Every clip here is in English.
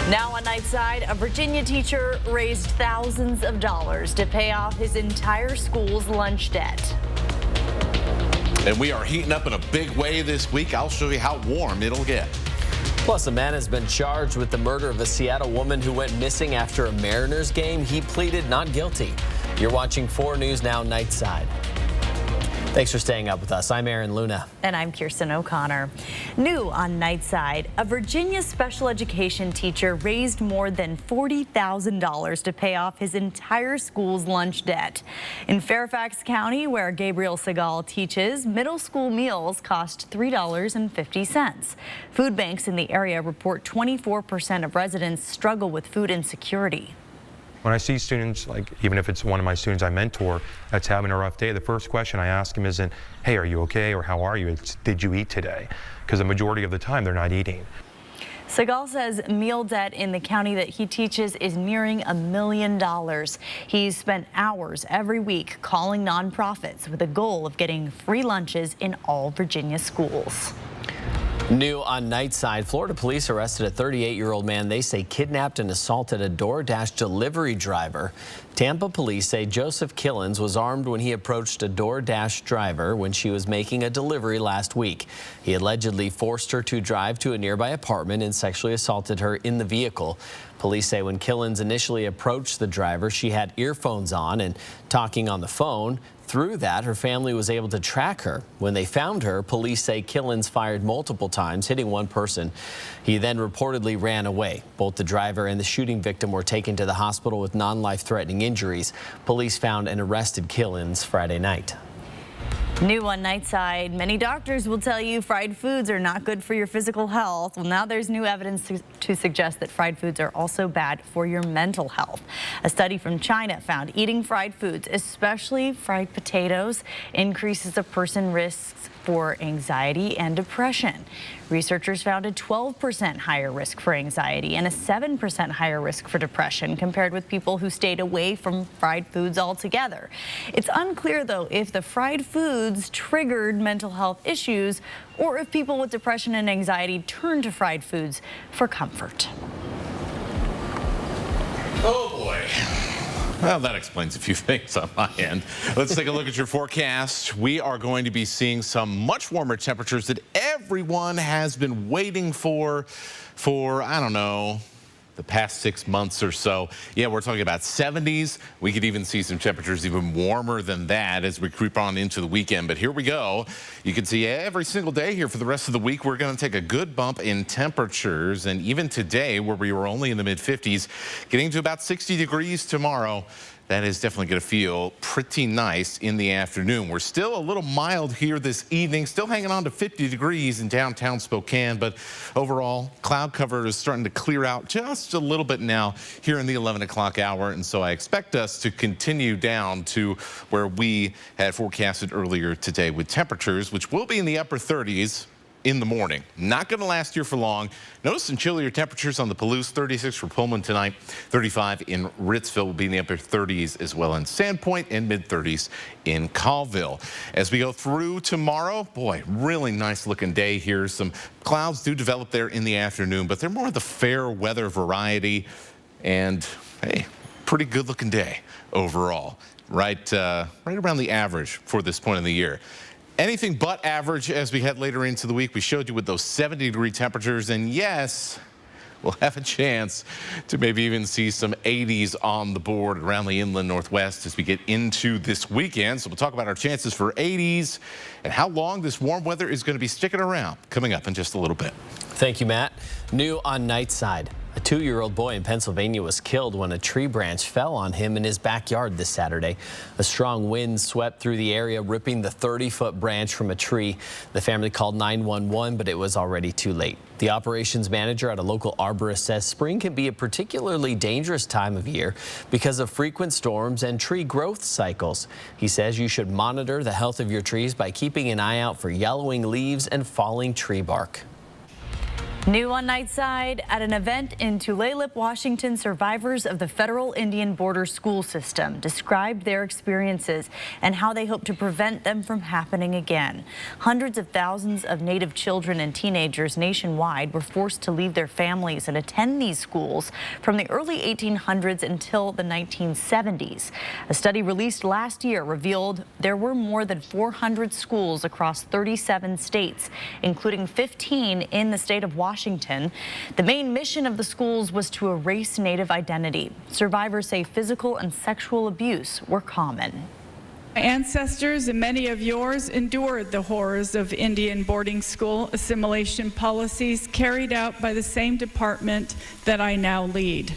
Now on Nightside, a Virginia teacher raised thousands of dollars to pay off his entire school's lunch debt. And we are heating up in a big way this week. I'll show you how warm it'll get. Plus, a man has been charged with the murder of a Seattle woman who went missing after a Mariners game. He pleaded not guilty. You're watching 4 News Now Nightside. Thanks for staying up with us. I'm Aaron Luna. And I'm Kirsten O'Connor. New on Nightside, a Virginia special education teacher raised more than $40,000 to pay off his entire school's lunch debt. In Fairfax County, where Gabriel Segal teaches, middle school meals cost $3.50. Food banks in the area report 24% of residents struggle with food insecurity. When I see students, like even if it's one of my students I mentor that's having a rough day, the first question I ask them isn't, hey, are you okay, or how are you? It's, did you eat today? Because the majority of the time they're not eating. Segal says meal debt in the county that he teaches is nearing $1 million. He's spent hours every week calling nonprofits with a goal of getting free lunches in all Virginia schools. New on Nightside, Florida police arrested a 38-year-old man they say kidnapped and assaulted a DoorDash delivery driver. Tampa police say Joseph Killens was armed when he approached a DoorDash driver when she was making a delivery last week. He allegedly forced her to drive to a nearby apartment and sexually assaulted her in the vehicle. Police say when Killens initially approached the driver, she had earphones on and talking on the phone. Through that, her family was able to track her. When they found her, police say Killens fired multiple times, hitting one person. He then reportedly ran away. Both the driver and the shooting victim were taken to the hospital with non-life-threatening injuries. Police found and arrested Killens Friday night. New on Nightside, many doctors will tell you fried foods are not good for your physical health. Well, now there's new evidence to suggest that fried foods are also bad for your mental health. A study from China found eating fried foods, especially fried potatoes, increases a person's risks for anxiety and depression. Researchers found a 12% higher risk for anxiety and a 7% higher risk for depression compared with people who stayed away from fried foods altogether. It's unclear, though, if the fried foods triggered mental health issues or if people with depression and anxiety turn to fried foods for comfort. Oh, boy. Well, that explains a few things on my end. Let's take a look at your forecast. We are going to be seeing some much warmer temperatures that everyone has been waiting for, I don't know, the past 6 months or so. Yeah, we're talking about 70s. We could even see some temperatures even warmer than that as we creep on into the weekend. But here we go. You can see every single day here for the rest of the week, we're going to take a good bump in temperatures. And even today, where we were only in the mid-50s, getting to about 60 degrees tomorrow. That is definitely going to feel pretty nice in the afternoon. We're still a little mild here this evening, still hanging on to 50 degrees in downtown Spokane, but overall, cloud cover is starting to clear out just a little bit now here in the 11 o'clock hour, and so I expect us to continue down to where we had forecasted earlier today with temperatures, which will be in the upper 30s. In the morning. Not going to last here for long. Notice some chillier temperatures on the Palouse, 36 for Pullman tonight, 35 in Ritzville will be in the upper 30s as well in Sandpoint, and mid-30s in Colville. As we go through tomorrow, boy, really nice looking day here. Some clouds do develop there in the afternoon, but they're more of the fair weather variety, and hey, pretty good looking day overall. Right around the average for this point in the year. Anything but average as we head later into the week. We showed you with those 70-degree temperatures, and yes, we'll have a chance to maybe even see some 80s on the board around the inland northwest as we get into this weekend. So we'll talk about our chances for 80s and how long this warm weather is going to be sticking around coming up in just a little bit. Thank you, Matt. New on Nightside. A 2-year-old boy in Pennsylvania was killed when a tree branch fell on him in his backyard this Saturday. A strong wind swept through the area, ripping the 30-foot branch from a tree. The family called 911, but it was already too late. The operations manager at a local arborist says spring can be a particularly dangerous time of year because of frequent storms and tree growth cycles. He says you should monitor the health of your trees by keeping an eye out for yellowing leaves and falling tree bark. New on Nightside, at an event in Tulalip, Washington, survivors of the federal Indian border school system described their experiences and how they hope to prevent them from happening again. Hundreds of thousands of Native children and teenagers nationwide were forced to leave their families and attend these schools from the early 1800s until the 1970s. A study released last year revealed there were more than 400 schools across 37 states, including 15 in the state of Washington. The main mission of the schools was to erase Native identity. Survivors say physical and sexual abuse were common. My ancestors and many of yours endured the horrors of Indian boarding school assimilation policies carried out by the same department that I now lead.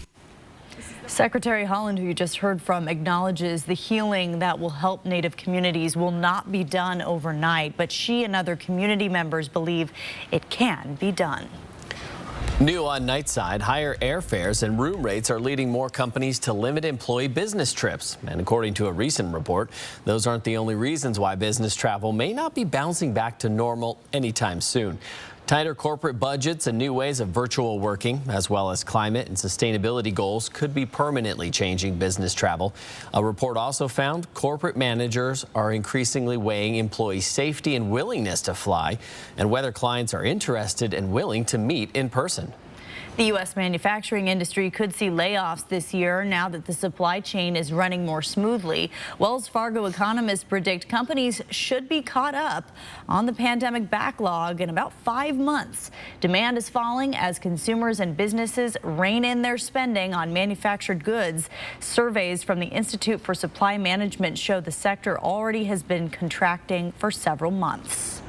Secretary Holland, who you just heard from, acknowledges the healing that will help Native communities will not be done overnight, but she and other community members believe it can be done. New on Nightside, higher airfares and room rates are leading more companies to limit employee business trips. And according to a recent report, those aren't the only reasons why business travel may not be bouncing back to normal anytime soon. Tighter corporate budgets and new ways of virtual working, as well as climate and sustainability goals, could be permanently changing business travel. A report also found corporate managers are increasingly weighing employee safety and willingness to fly, and whether clients are interested and willing to meet in person. The U.S. manufacturing industry could see layoffs this year now that the supply chain is running more smoothly. Wells Fargo economists predict companies should be caught up on the pandemic backlog in about 5 months. Demand is falling as consumers and businesses rein in their spending on manufactured goods. Surveys from the Institute for Supply Management show the sector already has been contracting for several months.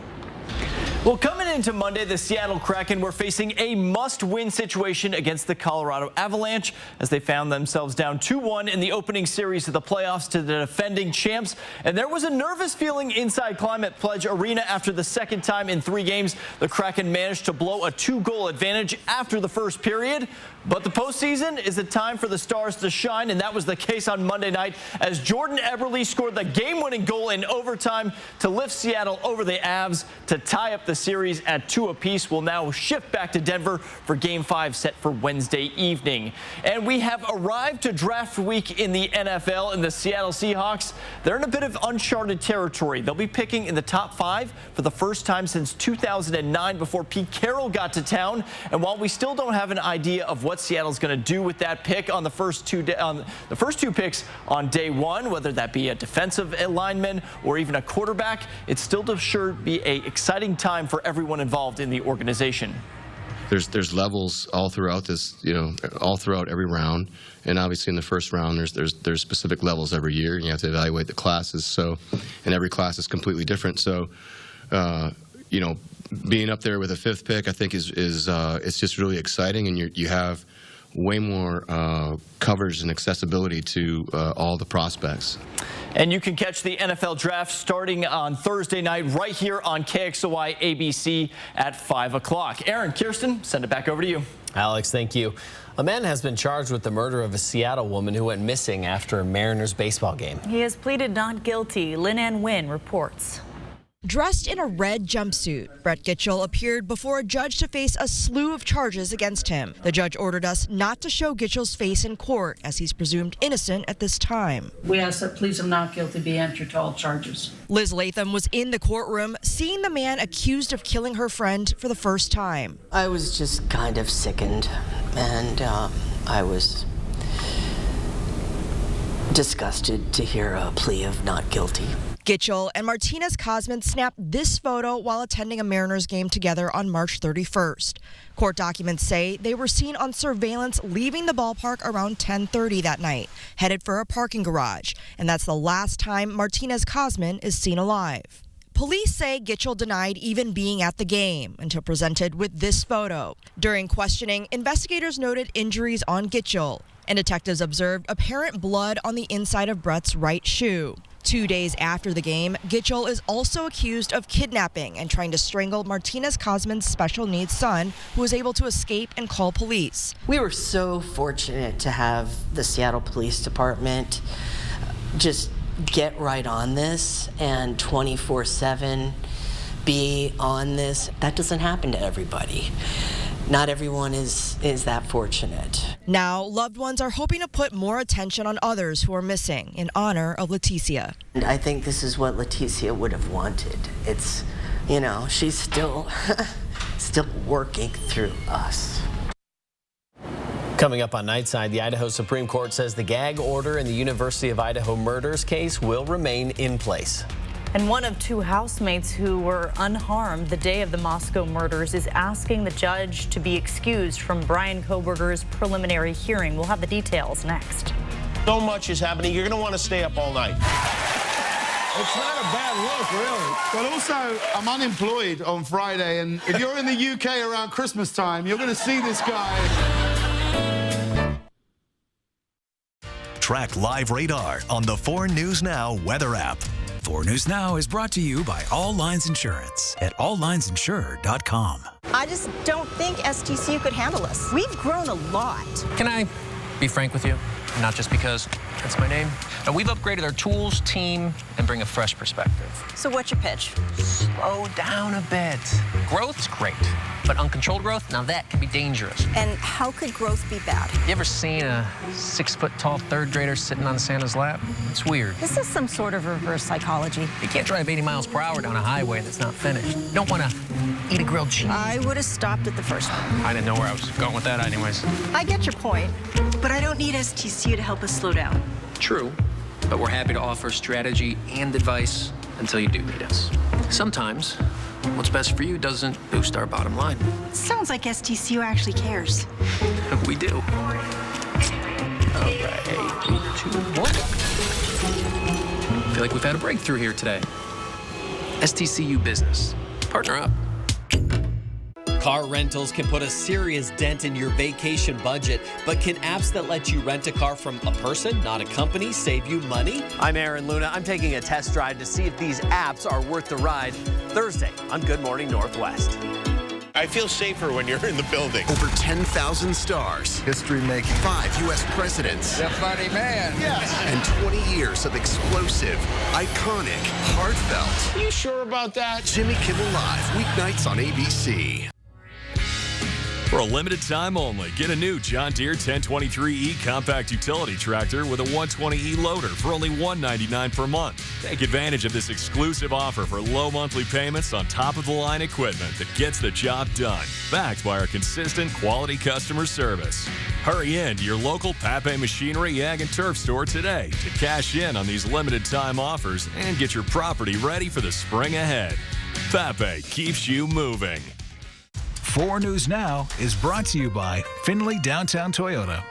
Well, coming into Monday, the Seattle Kraken were facing a must-win situation against the Colorado Avalanche as they found themselves down 2-1 in the opening series of the playoffs to the defending champs. And there was a nervous feeling inside Climate Pledge Arena after the second time in 3 games. The Kraken managed to blow a 2-goal advantage after the first period. But the postseason is a time for the Stars to shine, and that was the case on Monday night as Jordan Eberle scored the game-winning goal in overtime to lift Seattle over the Avs to tie up the series at 2 apiece. We'll now shift back to Denver for Game 5 set for Wednesday evening. And we have arrived to draft week in the NFL, and the Seattle Seahawks, they're in a bit of uncharted territory. They'll be picking in the top 5 for the first time since 2009 before Pete Carroll got to town. And while we still don't have an idea of what Seattle's going to do with that pick on the first two picks on day 1, whether that be a defensive lineman or even a quarterback, it's still to sure be an exciting time for everyone involved in the organization. There's levels all throughout this, all throughout every round, and obviously in the first round there's specific levels every year, and you have to evaluate the classes. And every class is completely different. So, being up there with a 5th pick, I think is it's just really exciting, and you have way more coverage and accessibility to all the prospects. And you can catch the NFL Draft starting on Thursday night right here on KXOY ABC at 5 o'clock. Aaron, Kirsten, send it back over to you. Alex, thank you. A man has been charged with the murder of a Seattle woman who went missing after a Mariners baseball game. He has pleaded not guilty. Lynn Ann Wynn reports. Dressed in a red jumpsuit, Brett Gitchell appeared before a judge to face a slew of charges against him. The judge ordered us not to show Gitchell's face in court as he's presumed innocent at this time. We ask that pleas of not guilty be entered to all charges. Liz Latham was in the courtroom seeing the man accused of killing her friend for the first time. I was just kind of sickened, and I was disgusted to hear a plea of not guilty. Gitchell and Martinez Cosman snapped this photo while attending a Mariners game together on March 31st. Court documents say they were seen on surveillance leaving the ballpark around 10:30 that night, headed for a parking garage, and that's the last time Martinez Cosman is seen alive. Police say Gitchell denied even being at the game until presented with this photo. During questioning, investigators noted injuries on Gitchell, and detectives observed apparent blood on the inside of Brett's right shoe. 2 days after the game, Gitchell is also accused of kidnapping and trying to strangle Martinez Cosman's special needs son, who was able to escape and call police. We were so fortunate to have the Seattle Police Department just get right on this and 24/7 be on this. That doesn't happen to everybody. not everyone is that fortunate. Now, loved ones are hoping to put more attention on others who are missing in honor of Leticia. And I think this is what Leticia would have wanted. It's, you know, she's still working through us. Coming up on Nightside, the Idaho Supreme Court says the gag order in the University of Idaho murders case will remain in place. And one of two housemates who were unharmed the day of the Moscow murders is asking the judge to be excused from Brian Kohberger's preliminary hearing. We'll have the details next. So much is happening, you're going to want to stay up all night. It's not a bad look, really. But also, I'm unemployed on Friday, and if you're in the UK around Christmas time, you're going to see this guy. Track live radar on the 4 News Now weather app. 4 News Now is brought to you by All Lines Insurance at alllinesinsured.com. I just don't think STCU could handle us. We've grown a lot. Can I be frank with you? Not just because it's my name. Now, we've upgraded our tools, team, and bring a fresh perspective. So what's your pitch? Slow down a bit. Growth's great, but uncontrolled growth, now that can be dangerous. And how could growth be bad? You ever seen a 6-foot-tall third grader sitting on Santa's lap? It's weird. This is some sort of reverse psychology. You can't drive 80 miles per hour down a highway that's not finished. You don't want to eat a grilled cheese. I would have stopped at the first one. I didn't know where I was going with that anyways. I get your point, but I don't need STCU to help us slow down. True, but we're happy to offer strategy and advice until you do need us. Sometimes, what's best for you doesn't boost our bottom line. Sounds like STCU actually cares. We do. All right, 3, 2, 1. Feel like we've had a breakthrough here today. STCU Business. Partner up. Car rentals can put a serious dent in your vacation budget, but can apps that let you rent a car from a person, not a company, save you money? I'm Aaron Luna. I'm taking a test drive to see if these apps are worth the ride. Thursday on Good Morning Northwest. I feel safer when you're in the building. Over 10,000 stars. History making. 5 U.S. presidents. The funny man. Yes. And 20 years of explosive, iconic, heartfelt. Are you sure about that? Jimmy Kimmel Live, weeknights on ABC. For a limited time only, get a new John Deere 1023E compact utility tractor with a 120E loader for only $199 per month. Take advantage of this exclusive offer for low monthly payments on top-of-the-line equipment that gets the job done, backed by our consistent quality customer service. Hurry in to your local Pape Machinery, Ag, and Turf store today to cash in on these limited time offers and get your property ready for the spring ahead. Pape keeps you moving. 4 News Now is brought to you by Findlay Downtown Toyota.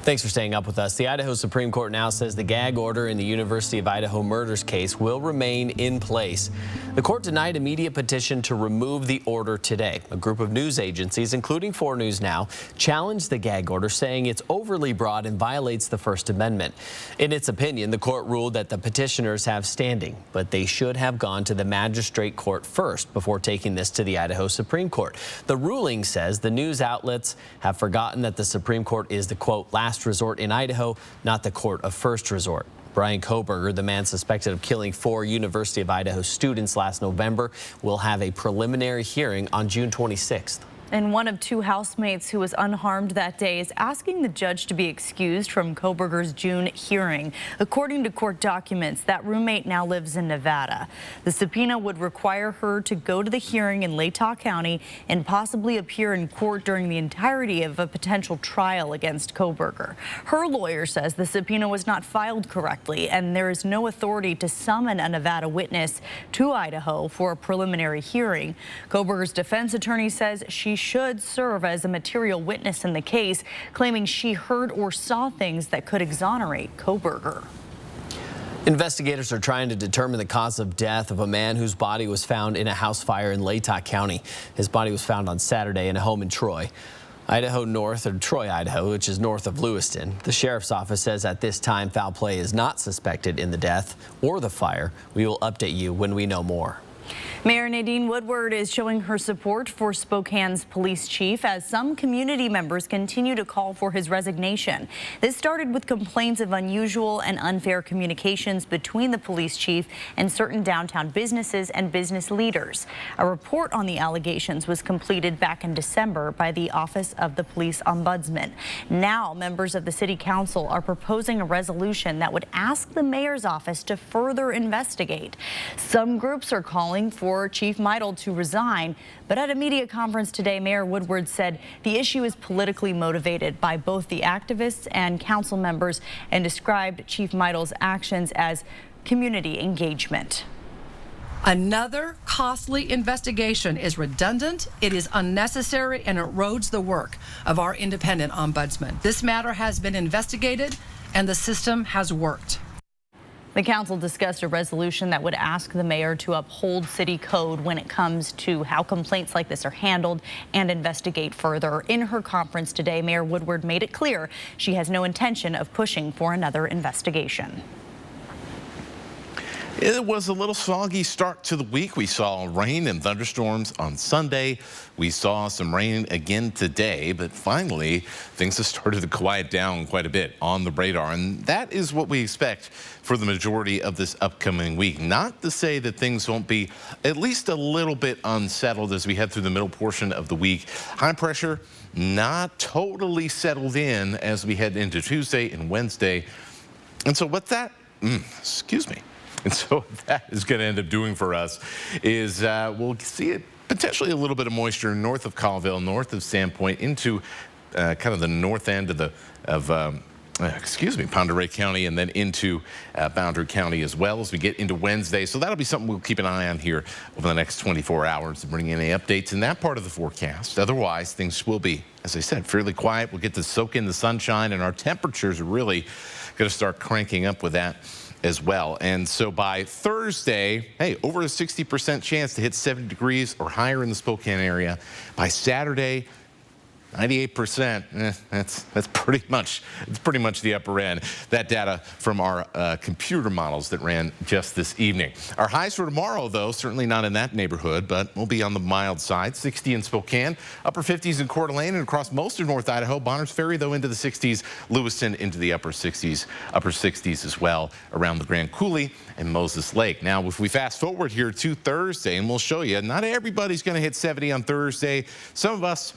Thanks for staying up with us. The Idaho Supreme Court now says the gag order in the University of Idaho murders case will remain in place. The court denied a media petition to remove the order today. A group of news agencies, including 4 News Now, challenged the gag order, saying it's overly broad and violates the First Amendment. In its opinion, the court ruled that the petitioners have standing, but they should have gone to the magistrate court first before taking this to the Idaho Supreme Court. The ruling says the news outlets have forgotten that the Supreme Court is the, quote, last resort in Idaho, not the court of first resort. Brian Kohberger, the man suspected of killing 4 University of Idaho students last November, will have a preliminary hearing on June 26th. And one of 2 housemates who was unharmed that day is asking the judge to be excused from Kohberger's June hearing. According to court documents, that roommate now lives in Nevada. The subpoena would require her to go to the hearing in Latah County and possibly appear in court during the entirety of a potential trial against Kohberger. Her lawyer says the subpoena was not filed correctly and there is no authority to summon a Nevada witness to Idaho for a preliminary hearing. Kohberger's defense attorney says she should serve as a material witness in the case, claiming she heard or saw things that could exonerate Kohberger. Investigators are trying to determine the cause of death of a man whose body was found in a house fire in Latah County. His body was found on Saturday in a home in Troy, Idaho, which is north of Lewiston. The sheriff's office says at this time foul play is not suspected in the death or the fire. We will update you when we know more. Mayor Nadine Woodward is showing her support for Spokane's police chief as some community members continue to call for his resignation. This started with complaints of unusual and unfair communications between the police chief and certain downtown businesses and business leaders. A report on the allegations was completed back in December by the Office of the Police Ombudsman. Now, members of the City Council are proposing a resolution that would ask the mayor's office to further investigate. Some groups are calling for Chief Meidel to resign, but at a media conference today, Mayor Woodward said the issue is politically motivated by both the activists and council members and described Chief Meidel's actions as community engagement. Another costly investigation is redundant, it is unnecessary, and erodes the work of our independent ombudsman. This matter has been investigated and the system has worked. The council discussed a resolution that would ask the mayor to uphold city code when it comes to how complaints like this are handled and investigate further. In her conference today, Mayor Woodward made it clear she has no intention of pushing for another investigation. It was a little soggy start to the week. We saw rain and thunderstorms on Sunday. We saw some rain again today, but finally things have started to quiet down quite a bit on the radar, and that is what we expect for the majority of this upcoming week. Not to say that things won't be at least a little bit unsettled as we head through the middle portion of the week. High pressure not totally settled in as we head into Tuesday and Wednesday. And so what that, And so what that is going to end up doing for us is we'll see it potentially a little bit of moisture north of Colville, north of Sandpoint, into kind of the north end of Ponderay County, and then into Boundary County as well as we get into Wednesday. So that'll be something we'll keep an eye on here over the next 24 hours to bring in any updates in that part of the forecast. Otherwise, things will be, as I said, fairly quiet. We'll get to soak in the sunshine, and our temperatures are really going to start cranking up with that as well. And so by Thursday, hey, over a 60% chance to hit 70 degrees or higher in the Spokane area. By Saturday, 98%. That's pretty much the upper end. That data from our computer models that ran just this evening. Our highs for tomorrow, though, certainly not in that neighborhood, but we'll be on the mild side. 60 in Spokane, upper 50s in Coeur d'Alene, and across most of North Idaho. Bonners Ferry, though, into the 60s. Lewiston into the upper 60s as well around the Grand Coulee and Moses Lake. Now, if we fast forward here to Thursday, and we'll show you, not everybody's going to hit 70 on Thursday. Some of us,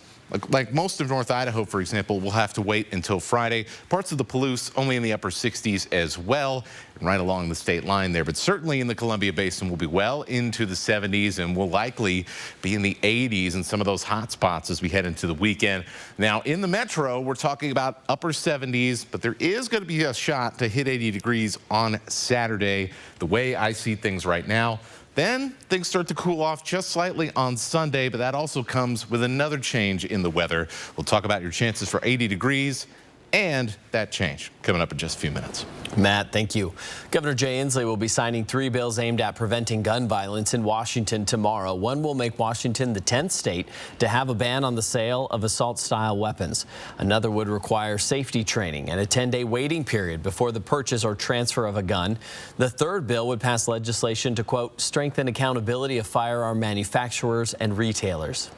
like most of North Idaho, for example, will have to wait until Friday. Parts of the Palouse only in the upper 60s as well, and right along the state line there. But certainly in the Columbia Basin will be well into the 70s and will likely be in the 80s in some of those hot spots as we head into the weekend. Now, in the metro, we're talking about upper 70s, but there is going to be a shot to hit 80 degrees on Saturday, the way I see things right now. Then things start to cool off just slightly on Sunday, but that also comes with another change in the weather. We'll talk about your chances for 80 degrees and that change coming up in just a few minutes. Matt, thank you. Governor Jay Inslee will be signing 3 bills aimed at preventing gun violence in Washington tomorrow. One will make Washington the 10th state to have a ban on the sale of assault-style weapons. Another would require safety training and a 10-day waiting period before the purchase or transfer of a gun. The third bill would pass legislation to, quote, strengthen accountability of firearm manufacturers and retailers.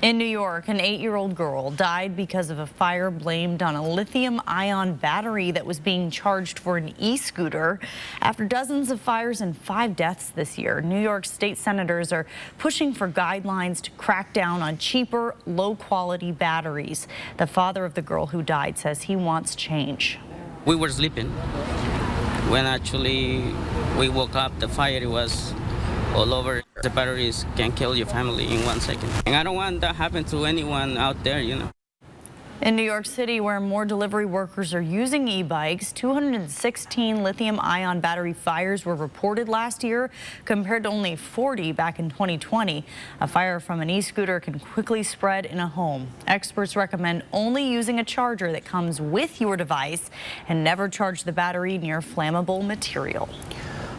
In New York, an 8-year-old girl died because of a fire blamed on a lithium-ion battery that was being charged for an e-scooter. After dozens of fires and 5 deaths this year, New York state senators are pushing for guidelines to crack down on cheaper, low-quality batteries. The father of the girl who died says he wants change. We were sleeping. When actually we woke up, the fire was all over. The batteries can kill your family in 1 second. And I don't want that to happen to anyone out there, you know. In New York City, where more delivery workers are using e-bikes, 216 lithium-ion battery fires were reported last year, compared to only 40 back in 2020. A fire from an e-scooter can quickly spread in a home. Experts recommend only using a charger that comes with your device and never charge the battery near flammable material.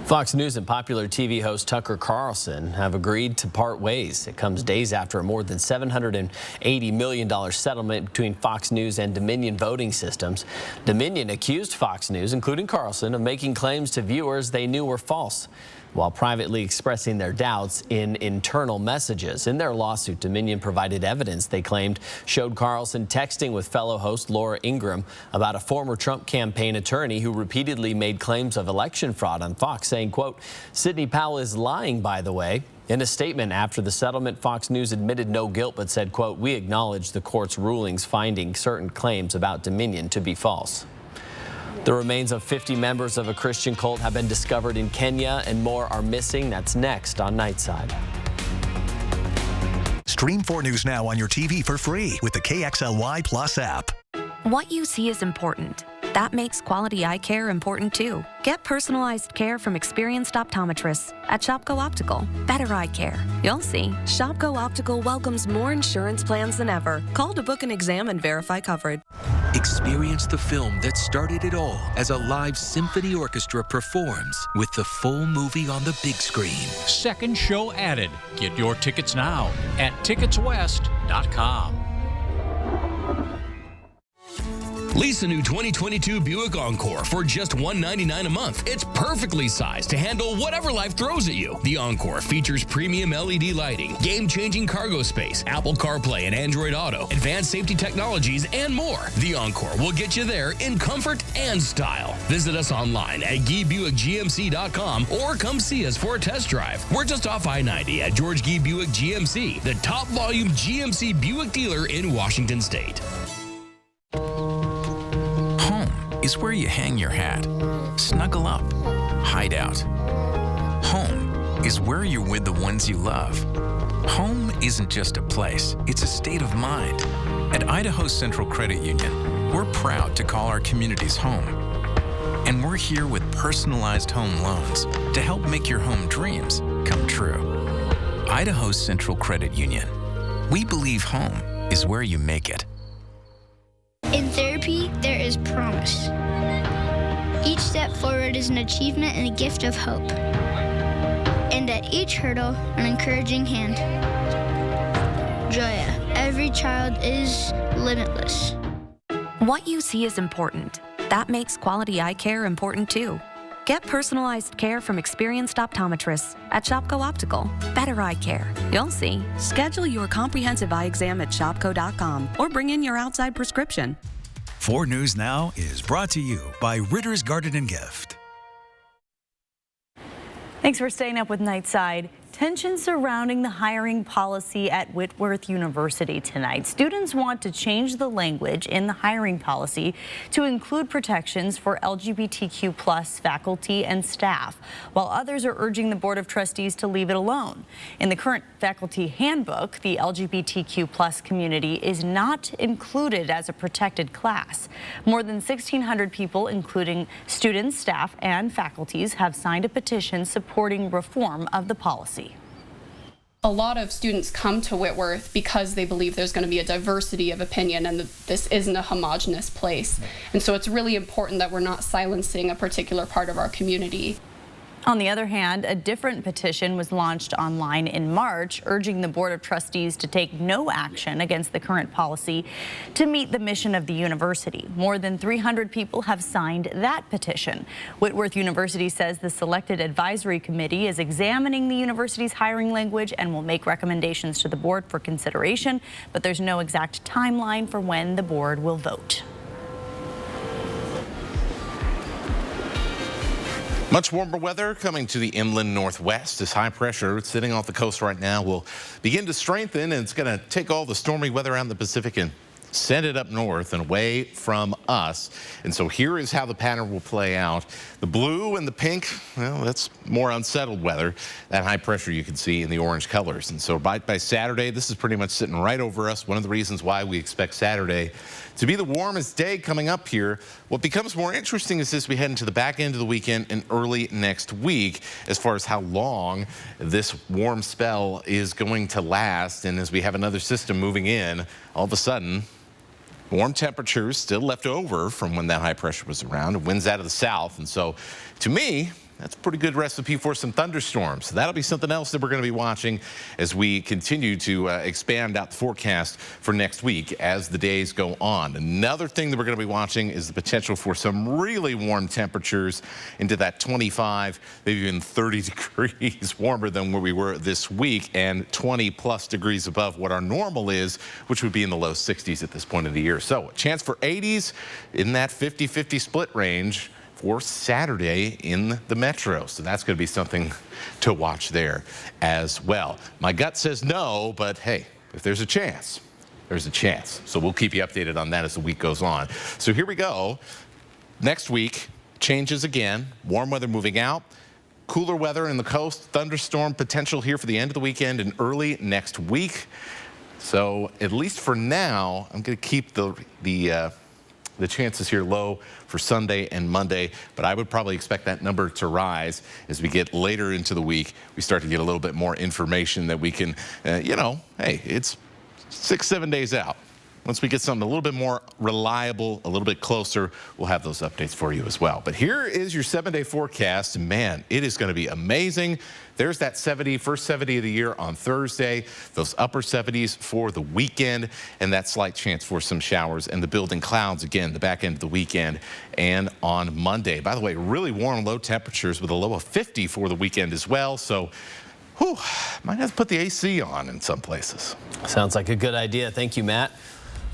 Fox News and popular TV host Tucker Carlson have agreed to part ways. It comes days after a more than $780 million settlement between Fox News and Dominion Voting Systems. Dominion accused Fox News, including Carlson, of making claims to viewers they knew were false. while privately expressing their doubts in internal messages. In their lawsuit, Dominion provided evidence they claimed showed Carlson texting with fellow host Laura Ingraham about a former Trump campaign attorney who repeatedly made claims of election fraud on Fox, saying, quote, "Sidney Powell is lying, by the way." In a statement after the settlement, Fox News admitted no guilt but said, quote, "We acknowledge the court's rulings finding certain claims about Dominion to be false." The remains of 50 members of a Christian cult have been discovered in Kenya, and more are missing. That's next on Nightside. Stream 4 News Now on your TV for free with the KXLY Plus app. What you see is important. That makes quality eye care important too. Get personalized care from experienced optometrists at Shopko Optical. Better eye care. You'll see. Shopko Optical welcomes more insurance plans than ever. Call to book an exam and verify coverage. Experience the film that started it all as a live symphony orchestra performs with the full movie on the big screen. Second show added. Get your tickets now at ticketswest.com. Lease a new 2022 Buick Encore for just $199 a month. It's perfectly sized to handle whatever life throws at you. The Encore features premium LED lighting, game-changing cargo space, Apple CarPlay and Android Auto, advanced safety technologies, and more. The Encore will get you there in comfort and style. Visit us online at GuyBuickGMC.com or come see us for a test drive. We're just off I-90 at George Guy Buick GMC, the top volume GMC Buick dealer in Washington State. Is where you hang your hat, snuggle up, hide out. Home is where you're with the ones you love. Home isn't just a place, it's a state of mind. At Idaho Central Credit Union, we're proud to call our communities home. And we're here with personalized home loans to help make your home dreams come true. Idaho Central Credit Union. We believe home is where you make it. In therapy, there is promise. Each step forward is an achievement and a gift of hope. And at each hurdle, an encouraging hand. Joya, every child is limitless. What you see is important. That makes quality eye care important too. Get personalized care from experienced optometrists at Shopko Optical. Better eye care. You'll see. Schedule your comprehensive eye exam at Shopko.com or bring in your outside prescription. 4 News Now is brought to you by Ritter's Garden and Gift. Thanks for staying up with Nightside. Tension surrounding the hiring policy at Whitworth University tonight. Students want to change the language in the hiring policy to include protections for LGBTQ+ faculty and staff, while others are urging the Board of Trustees to leave it alone. In the current faculty handbook, the LGBTQ+ community is not included as a protected class. More than 1,600 people, including students, staff, and faculties, have signed a petition supporting reform of the policy. A lot of students come to Whitworth because they believe there's going to be a diversity of opinion and that this isn't a homogenous place. And so it's really important that we're not silencing a particular part of our community. On the other hand, a different petition was launched online in March, urging the Board of Trustees to take no action against the current policy to meet the mission of the university. More than 300 people have signed that petition. Whitworth University says the selected advisory committee is examining the university's hiring language and will make recommendations to the board for consideration, but there's no exact timeline for when the board will vote. Much warmer weather coming to the inland northwest. This high pressure sitting off the coast right now will begin to strengthen, and it's going to take all the stormy weather around the Pacific and send it up north and away from us. And so here is how the pattern will play out. The blue and the pink, well, that's more unsettled weather. That high pressure you can see in the orange colors. And so by Saturday, this is pretty much sitting right over us. One of the reasons why we expect Saturday to be the warmest day coming up here. What becomes more interesting is as we head into the back end of the weekend and early next week as far as how long this warm spell is going to last. And as we have another system moving in, all of a sudden, warm temperatures still left over from when that high pressure was around. Winds out of the south. And so to me, That's a pretty good recipe for some thunderstorms. That'll be something else that we're going to be watching as we continue to expand out the forecast for next week as the days go on. Another thing that we're going to be watching is the potential for some really warm temperatures into that 25, maybe even 30 degrees warmer than where we were this week, and 20+ degrees above what our normal is, which would be in the low 60s at this point of the year. So a chance for 80s in that 50-50 split range for Saturday in the metro. So that's going to be something to watch there as well. My gut says no, but hey, if there's a chance, there's a chance. So we'll keep you updated on that as the week goes on. So here we go. Next week, changes again. Warm weather moving out. Cooler weather in the coast. Thunderstorm potential here for the end of the weekend and early next week. So at least for now, I'm going to keep the chances here low for Sunday and Monday, but I would probably expect that number to rise as we get later into the week. We start to get a little bit more information that we can, hey, it's 6-7 days out. Once we get something a little bit more reliable, a little bit closer, we'll have those updates for you as well. But here is your 7-day forecast. Man, it is going to be amazing. There's that first 70 of the year on Thursday, those upper 70s for the weekend, and that slight chance for some showers and the building clouds again, the back end of the weekend and on Monday. By the way, really warm low temperatures with a low of 50 for the weekend as well. So, whew, might have to put the AC on in some places. Sounds like a good idea. Thank you, Matt.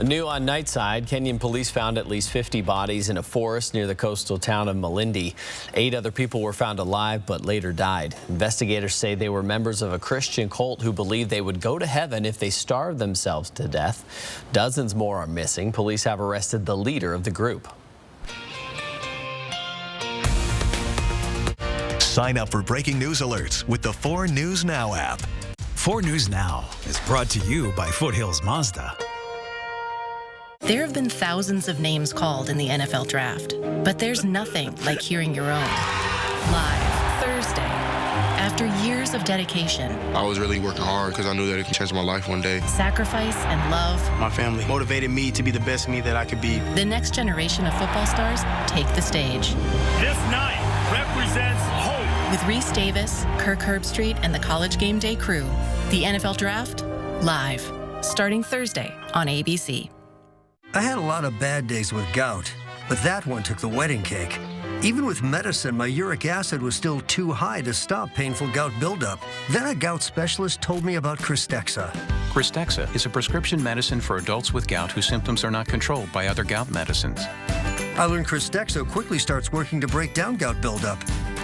New on Nightside, Kenyan police found at least 50 bodies in a forest near the coastal town of Malindi. 8 other people were found alive but later died. Investigators say they were members of a Christian cult who believed they would go to heaven if they starved themselves to death. Dozens more are missing. Police have arrested the leader of the group. Sign up for breaking news alerts with the 4 News Now app. 4 News Now is brought to you by Foothills Mazda. There have been thousands of names called in the NFL Draft, but there's nothing like hearing your own. Live Thursday. After years of dedication, I was really working hard because I knew that it could change my life one day. Sacrifice and love. My family motivated me to be the best me that I could be. The next generation of football stars take the stage. This night represents hope. With Reese Davis, Kirk Herbstreit, and the College Game Day crew, the NFL Draft, live, starting Thursday on ABC. I had a lot of bad days with gout, but that one took the wedding cake. Even with medicine, my uric acid was still too high to stop painful gout buildup. Then a gout specialist told me about Cristexa. Cristexa is a prescription medicine for adults with gout whose symptoms are not controlled by other gout medicines. I learned Cristexa quickly starts working to break down gout buildup.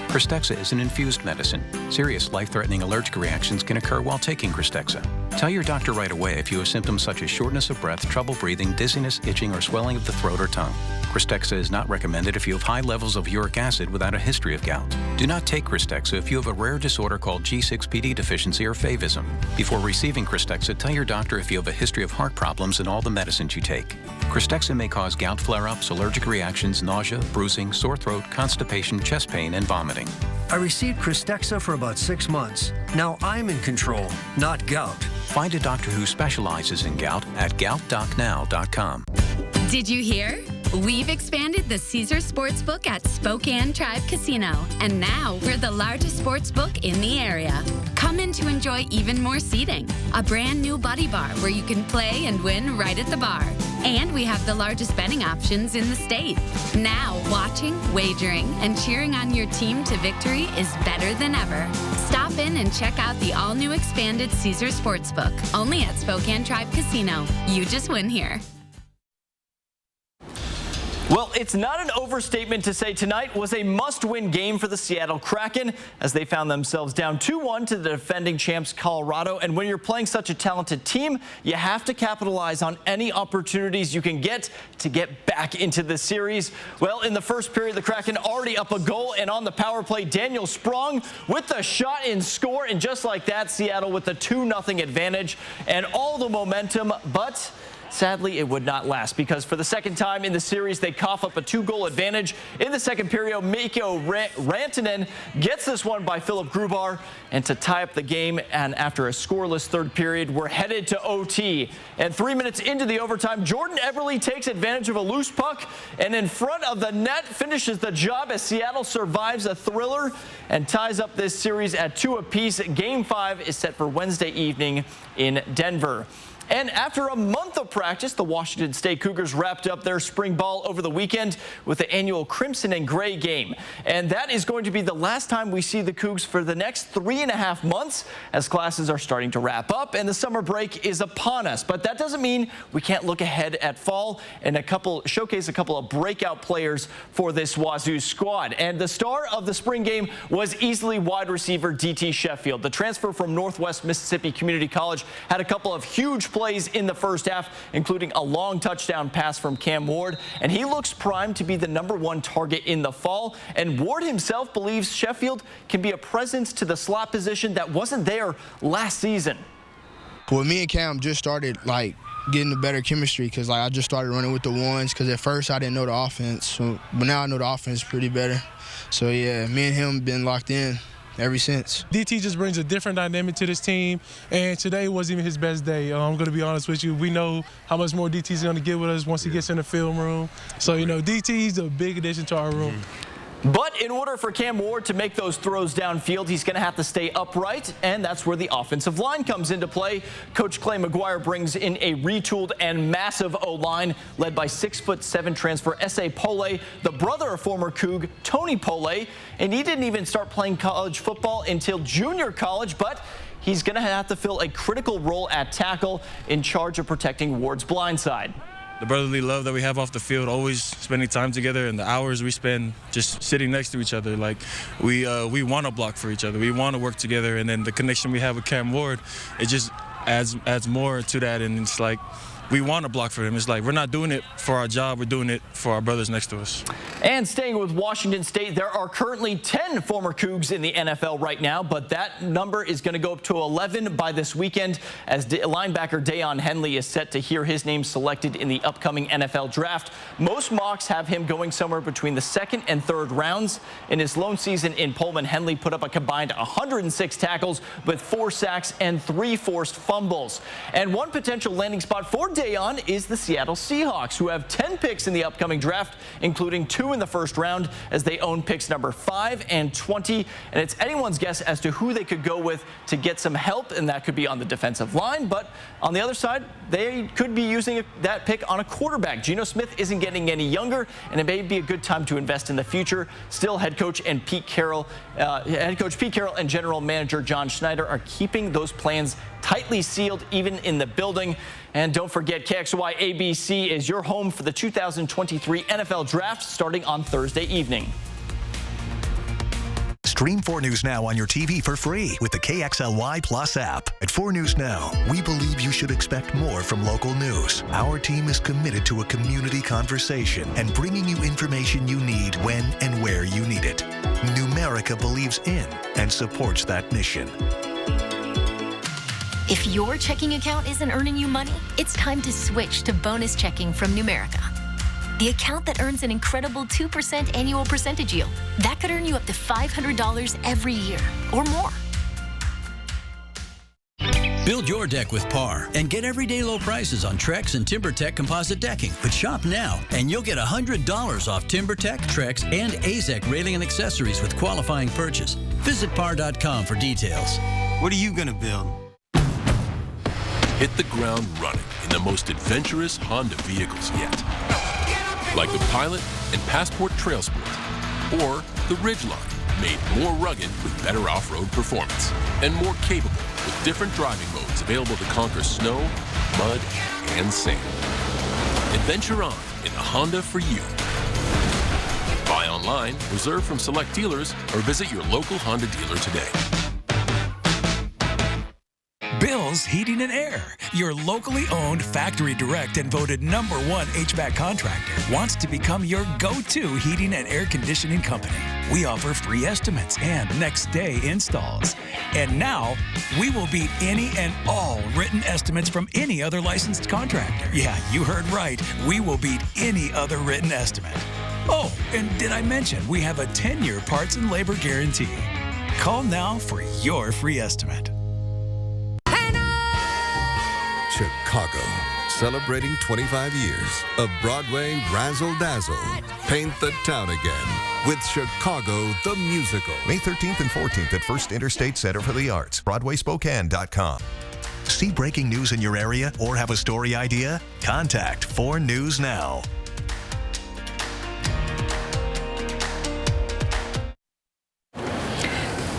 Cristexa is an infused medicine. Serious life-threatening allergic reactions can occur while taking Cristexa. Tell your doctor right away if you have symptoms such as shortness of breath, trouble breathing, dizziness, itching, or swelling of the throat or tongue. Cristexa is not recommended if you have high levels of uric acid without a history of gout. Do not take Cristexa if you have a rare disorder called G6PD deficiency or favism. Before receiving Cristexa, tell your doctor if you have a history of heart problems and all the medicines you take. Cristexa may cause gout flare-ups, allergic reactions, nausea, bruising, sore throat, constipation, chest pain, and vomiting. I received Cristexa for about 6 months. Now I'm in control, not gout. Find a doctor who specializes in gout at goutdocnow.com. Did you hear? We've expanded the Caesars Sportsbook at Spokane Tribe Casino, and now we're the largest sportsbook in the area. Come in to enjoy even more seating, a brand new buddy bar where you can play and win right at the bar. And we have the largest betting options in the state. Now, watching, wagering, and cheering on your team to victory is better than ever. Stop in and check out the all-new expanded Caesars Sportsbook, only at Spokane Tribe Casino. You just win here. Well, it's not an overstatement to say tonight was a must-win game for the Seattle Kraken as they found themselves down 2-1 to the defending champs Colorado. And when you're playing such a talented team, you have to capitalize on any opportunities you can get to get back into the series. Well, in the first period, the Kraken already up a goal, and on the power play, Daniel Sprong with the shot and score. And just like that, Seattle with the 2-0 advantage and all the momentum. But Sadly, it would not last because for the second time in the series, they cough up a 2-goal advantage. In the second period, Mikko Rantanen gets this one by Philip Grubauer, and to tie up the game, and after a scoreless third period, we're headed to OT. And 3 minutes into the overtime, Jordan Eberle takes advantage of a loose puck and in front of the net finishes the job as Seattle survives a thriller and ties up this series at 2 apiece. Game 5 is set for Wednesday evening in Denver. And after a month of practice, the Washington State Cougars wrapped up their spring ball over the weekend with the annual Crimson and Gray game. And that is going to be the last time we see the Cougs for the next 3.5 months as classes are starting to wrap up and the summer break is upon us. But that doesn't mean we can't look ahead at fall and showcase a couple of breakout players for this Wazoo squad. And the star of the spring game was easily wide receiver DT Sheffield. The transfer from Northwest Mississippi Community College had a couple of huge plays in the first half, including a long touchdown pass from Cam Ward, and he looks primed to be the #1 target in the fall. And Ward himself believes Sheffield can be a presence to the slot position that wasn't there last season. Well, me and Cam just started getting the better chemistry because I just started running with the ones because at first I didn't know the offense, but now I know the offense pretty better. So yeah, me and him been locked in ever since. DT just brings a different dynamic to this team, and today wasn't even his best day. I'm going to be honest with you. We know how much more DT's going to get with us once he gets in the film room. So, DT's a big addition to our room. But in order for Cam Ward to make those throws downfield, he's going to have to stay upright, and that's where the offensive line comes into play. Coach Clay McGuire brings in a retooled and massive O-line led by 6'7" transfer S.A. Pole, the brother of former Coug Tony Pole, and he didn't even start playing college football until junior college, but he's going to have to fill a critical role at tackle in charge of protecting Ward's blind side. The brotherly love that we have off the field, always spending time together, and the hours we spend just sitting next to each other. We want to block for each other. We want to work together, and then the connection we have with Cam Ward, it just adds more to that, and it's like we want to block for him. It's like we're not doing it for our job, we're doing it for our brothers next to us. And staying with Washington State, there are currently 10 former Cougs in the NFL right now, but that number is going to go up to 11 by this weekend as linebacker Deion Henley is set to hear his name selected in the upcoming NFL draft. Most mocks have him going somewhere between the 2nd and 3rd rounds. In his lone season in Pullman, Henley put up a combined 106 tackles with 4 sacks and 3 forced fumbles. And one potential landing spot for Deion is the Seattle Seahawks, who have 10 picks in the upcoming draft, including 2 in the first round, as they own picks number 5 and 20. And it's anyone's guess as to who they could go with to get some help, and that could be on the defensive line. But on the other side, they could be using that pick on a quarterback. Geno Smith isn't getting any younger, and it may be a good time to invest in the future. Still, head coach Pete Carroll and general manager John Schneider are keeping those plans tightly sealed, even in the building. And don't forget, KXY ABC is your home for the 2023 NFL Draft starting on Thursday evening. Stream 4 News Now on your TV for free with the KXLY Plus app. At 4 News Now, we believe you should expect more from local news. Our team is committed to a community conversation and bringing you information you need when and where you need it. Numerica believes in and supports that mission. If your checking account isn't earning you money, it's time to switch to bonus checking from Numerica. The account that earns an incredible 2% annual percentage yield. That could earn you up to $500 every year or more. Build your deck with Par and get everyday low prices on Trex and TimberTech composite decking. But shop now and you'll get $100 off TimberTech, Trex, and AZEK railing and accessories with qualifying purchase. Visit par.com for details. What are you going to build? Hit the ground running in the most adventurous Honda vehicles yet. Like the Pilot and Passport Trail Sport, or the Ridgeline, made more rugged with better off-road performance, and more capable with different driving modes available to conquer snow, mud, and sand. Adventure on in the Honda for you. Buy online, reserve from select dealers, or visit your local Honda dealer today. Build Installs Heating and Air, your locally owned, factory direct, and voted #1 HVAC contractor, wants to become your go-to heating and air conditioning company. We offer free estimates and next-day installs. And now, we will beat any and all written estimates from any other licensed contractor. Yeah, you heard right. We will beat any other written estimate. Oh, and did I mention we have a 10-year parts and labor guarantee? Call now for your free estimate. Chicago, celebrating 25 years of Broadway razzle-dazzle. Paint the town again with Chicago the Musical. May 13th and 14th at First Interstate Center for the Arts, BroadwaySpokane.com. See breaking news in your area or have a story idea? Contact 4 News Now.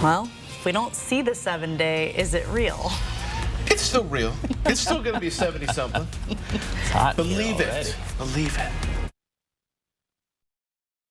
Well, if we don't see the 7-day, is it real? It's still real. It's still going to be 70-something. It's hot. Believe it. Believe it.